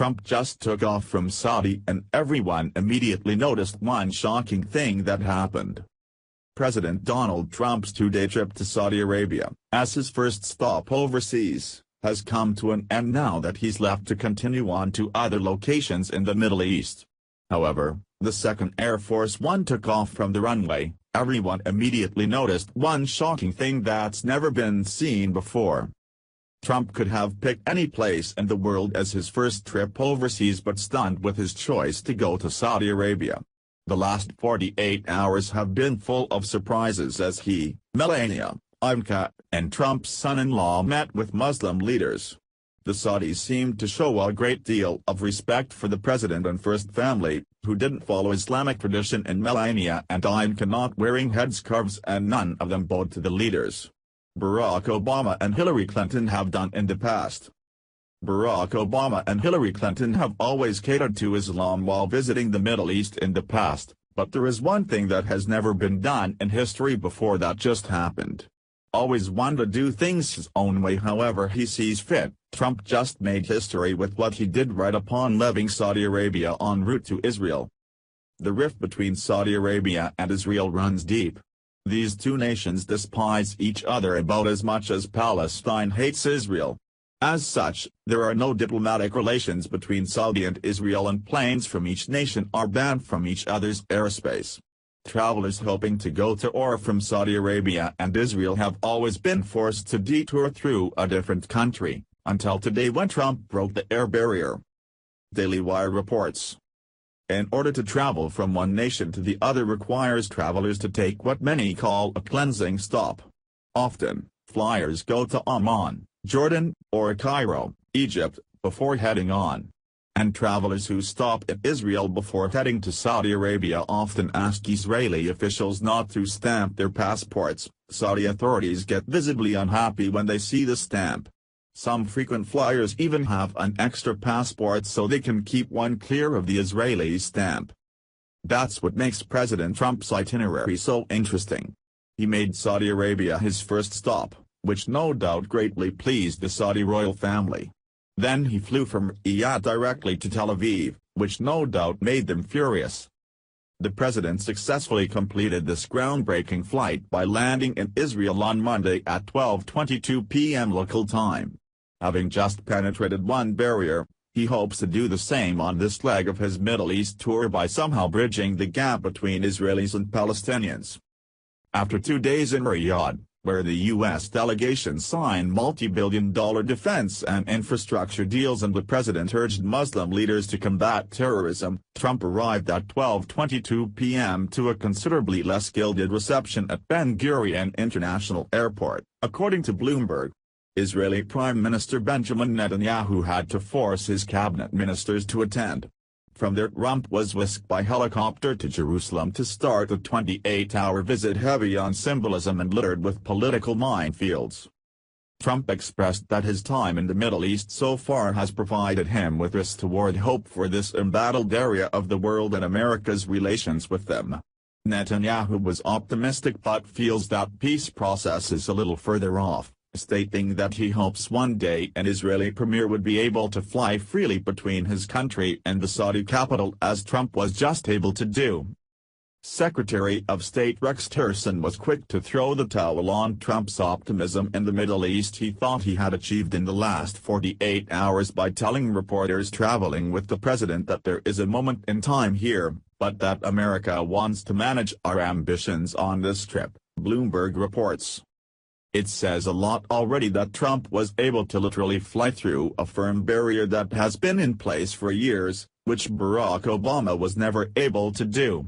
Trump just took off from Saudi and everyone immediately noticed one shocking thing that happened. President Donald Trump's two-day trip to Saudi Arabia, as his first stop overseas, has come to an end now that he's left to continue on to other locations in the Middle East. However, the second Air Force One took off from the runway, everyone immediately noticed one shocking thing that's never been seen before. Trump could have picked any place in the world as his first trip overseas but stunned with his choice to go to Saudi Arabia. The last 48 hours have been full of surprises as he, Melania, Ivanka, and Trump's son-in-law met with Muslim leaders. The Saudis seemed to show a great deal of respect for the president and first family, who didn't follow Islamic tradition, and Melania and Ivanka not wearing headscarves, and none of them bowed to the leaders. Barack Obama and Hillary Clinton have done in the past. Barack Obama and Hillary Clinton have always catered to Islam while visiting the Middle East in the past, but there is one thing that has never been done in history before that just happened. Always wanted to do things his own way however he sees fit, Trump just made history with what he did right upon leaving Saudi Arabia en route to Israel. The rift between Saudi Arabia and Israel runs deep. These two nations despise each other about as much as Palestine hates Israel. As such, there are no diplomatic relations between Saudi and Israel, and planes from each nation are banned from each other's airspace. Travelers hoping to go to or from Saudi Arabia and Israel have always been forced to detour through a different country, until today when Trump broke the air barrier. Daily Wire reports. In order to travel from one nation to the other requires travelers to take what many call a cleansing stop. Often, flyers go to Amman, Jordan, or Cairo, Egypt, before heading on. And travelers who stop in Israel before heading to Saudi Arabia often ask Israeli officials not to stamp their passports. Saudi authorities get visibly unhappy when they see the stamp. Some frequent flyers even have an extra passport so they can keep one clear of the Israeli stamp. That's what makes President Trump's itinerary so interesting. He made Saudi Arabia his first stop, which no doubt greatly pleased the Saudi royal family. Then he flew from Riyadh directly to Tel Aviv, which no doubt made them furious. The president successfully completed this groundbreaking flight by landing in Israel on Monday at 12:22 p.m. local time. Having just penetrated one barrier, he hopes to do the same on this leg of his Middle East tour by somehow bridging the gap between Israelis and Palestinians. After 2 days in Riyadh, where the U.S. delegation signed multi-billion-dollar defense and infrastructure deals and the president urged Muslim leaders to combat terrorism, Trump arrived at 12:22 p.m. to a considerably less gilded reception at Ben Gurion International Airport, according to Bloomberg. Israeli Prime Minister Benjamin Netanyahu had to force his cabinet ministers to attend. From there Trump was whisked by helicopter to Jerusalem to start a 28-hour visit heavy on symbolism and littered with political minefields. Trump expressed that his time in the Middle East so far has provided him with restored hope for this embattled area of the world and America's relations with them. Netanyahu was optimistic but feels that peace process is a little further off, stating that he hopes one day an Israeli premier would be able to fly freely between his country and the Saudi capital as Trump was just able to do. Secretary of State Rex Tillerson was quick to throw the towel on Trump's optimism in the Middle East he thought he had achieved in the last 48 hours by telling reporters traveling with the president that there is a moment in time here, but that America wants to manage our ambitions on this trip, Bloomberg reports. It says a lot already that Trump was able to literally fly through a firm barrier that has been in place for years, which Barack Obama was never able to do.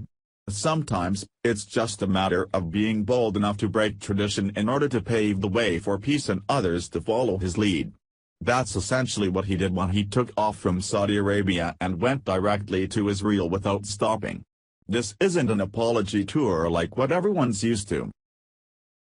Sometimes, it's just a matter of being bold enough to break tradition in order to pave the way for peace and others to follow his lead. That's essentially what he did when he took off from Saudi Arabia and went directly to Israel without stopping. This isn't an apology tour like what everyone's used to.